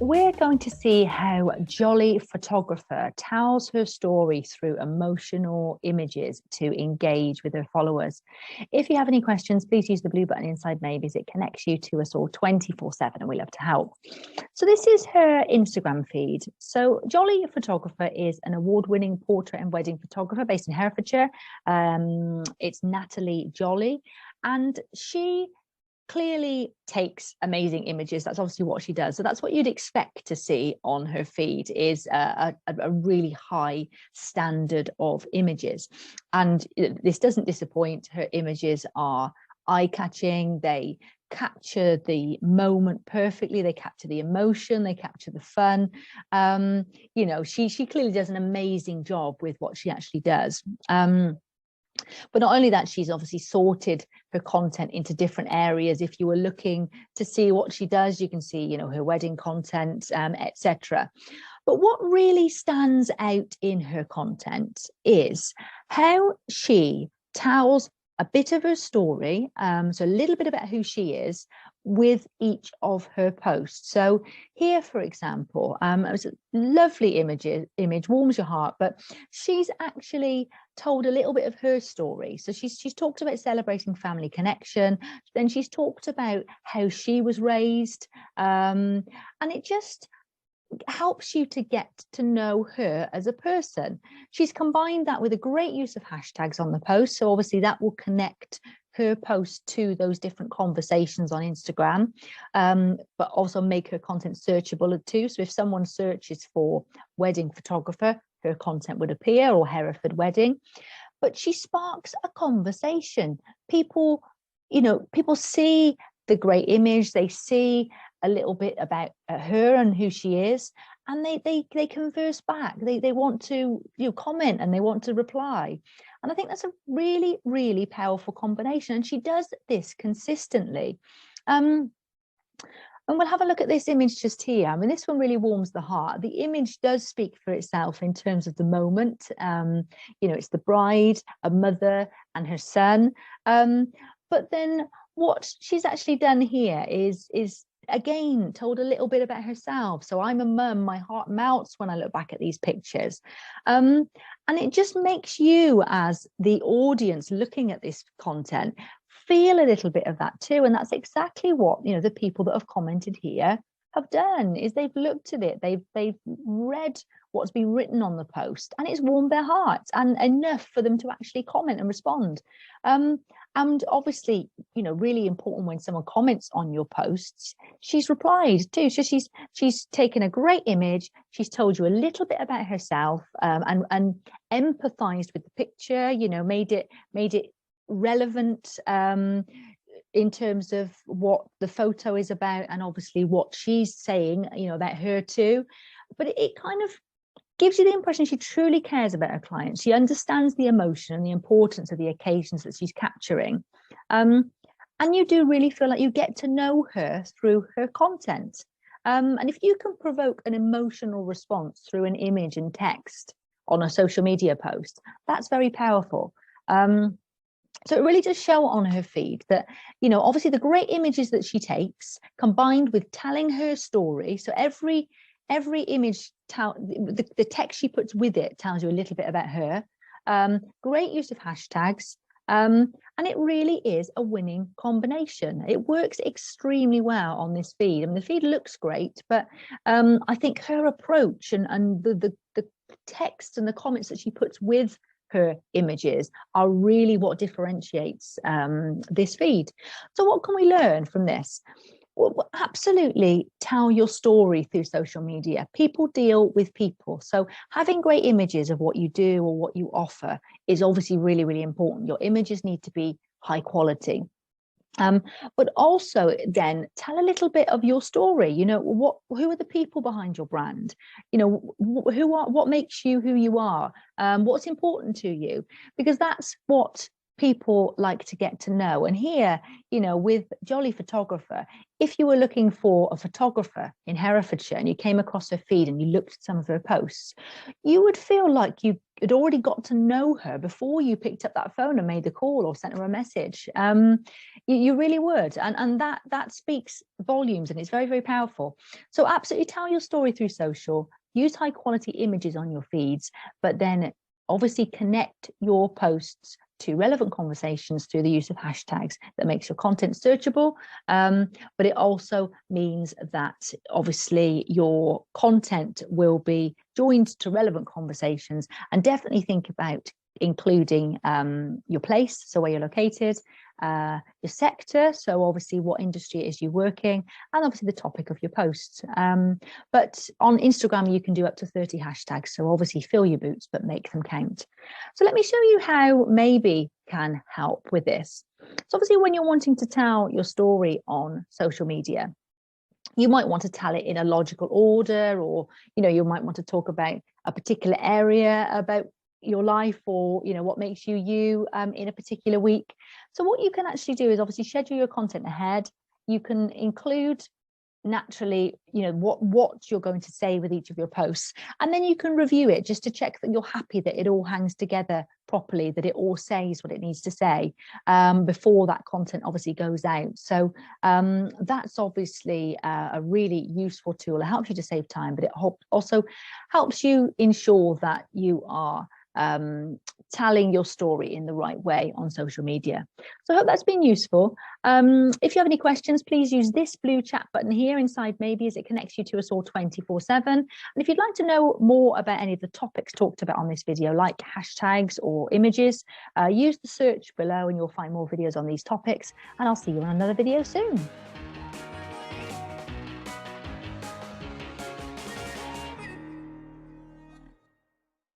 we're going to see how Jolley Photographer tells her story through emotional images to engage with her followers. If you have any questions, please use the blue button inside Mavis. It connects you to us all 24/7 and we love to help. So this is her Instagram feed. So Jolley Photographer is an award-winning portrait and wedding photographer based in Herefordshire. It's Natalie Jolley, and she clearly takes amazing images. That's obviously what she does. So that's what you'd expect to see on her feed, is a really high standard of images. And this doesn't disappoint. Her images are eye-catching. They capture the moment perfectly. They capture the emotion. They capture the fun. You know, she clearly does an amazing job with what she actually does. But not only that, she's obviously sorted her content into different areas. If you were looking to see what she does, you can see, you know, her wedding content, etc. But what really stands out in her content is how she tells a bit of her story, so a little bit about who she is, with each of her posts. So here, for example, it was a lovely image, warms your heart, but she's actually told a little bit of her story. So she's talked about celebrating family connection, then she's talked about how she was raised, and it just helps you to get to know her as a person. She's combined that with a great use of hashtags on the post, so obviously that will connect her post to those different conversations on Instagram, but also make her content searchable too. So if someone searches for wedding photographer, her content would appear, or Hereford wedding. But she sparks a conversation. People, you know, people see the great image, they see a little bit about her and who she is, and they converse back. They want to, you know, comment, and they want to reply. And I think that's a really, really powerful combination. And she does this consistently. And we'll have a look at this image just here. I mean, this one really warms the heart. The image does speak for itself in terms of the moment. You know, it's the bride, a mother, and her son. But then what she's actually done here is again told a little bit about herself. So I'm a mum, my heart melts when I look back at these pictures, and it just makes you, as the audience looking at this content, feel a little bit of that too. And that's exactly what, you know, the people that have commented here have done, is they've looked at it, they've read what's been written on the post, and it's warmed their hearts, and enough for them to actually comment and respond. And obviously, you know, really important, when someone comments on your posts, she's replied too. So she's taken a great image, she's told you a little bit about herself, and empathized with the picture, you know, made it relevant in terms of what the photo is about, and obviously what she's saying, you know, about her too. But it kind of gives you the impression she truly cares about her clients. She understands the emotion and the importance of the occasions that she's capturing. And you do really feel like you get to know her through her content. And if you can provoke an emotional response through an image and text on a social media post, that's very powerful. So it really does show on her feed that, you know, obviously the great images that she takes, combined with telling her story. So every image, the text she puts with it tells you a little bit about her. Great use of hashtags. And it really is a winning combination. It works extremely well on this feed. I mean, the feed looks great, but I think her approach and the text and the comments that she puts with her images are really what differentiates this feed. So what can we learn from this? Well, absolutely tell your story through social media. People deal with people. So having great images of what you do or what you offer is obviously really, really important. Your images need to be high quality. But also then tell a little bit of your story. You know, who are the people behind your brand? You know, what makes you who you are? What's important to you? Because that's what people like to get to know. And here, you know, with Jolley Photographer, if you were looking for a photographer in Herefordshire and you came across her feed and you looked at some of her posts, you would feel like you had already got to know her before you picked up that phone and made the call or sent her a message. You really would, and that speaks volumes, and it's very, very powerful. So absolutely tell your story through social. Use high quality images on your feeds, but then obviously connect your posts to relevant conversations through the use of hashtags. That makes your content searchable, but it also means that obviously your content will be joined to relevant conversations. And definitely think about including your place, so where you're located, your sector, so obviously what industry it is you work in, and obviously the topic of your posts. But on Instagram, you can do up to 30 hashtags, so obviously fill your boots, but make them count. So let me show you how Maybe can help with this. So obviously when you're wanting to tell your story on social media, you might want to tell it in a logical order, or you might want to talk about a particular area about your life, or what makes you you in a particular week. So what you can actually do is obviously schedule your content ahead. You can include naturally what you're going to say with each of your posts, and then you can review it just to check that you're happy that it all hangs together properly, that it all says what it needs to say before that content obviously goes out. So that's obviously a really useful tool. It helps you to save time, but it also helps you ensure that you are telling your story in the right way on social media. So I hope that's been useful. If you have any questions, please use this blue chat button here inside Maybe, as it connects you to us all 24/7. And if you'd like to know more about any of the topics talked about on this video, like hashtags or images, use the search below and you'll find more videos on these topics. And I'll see you on another video soon.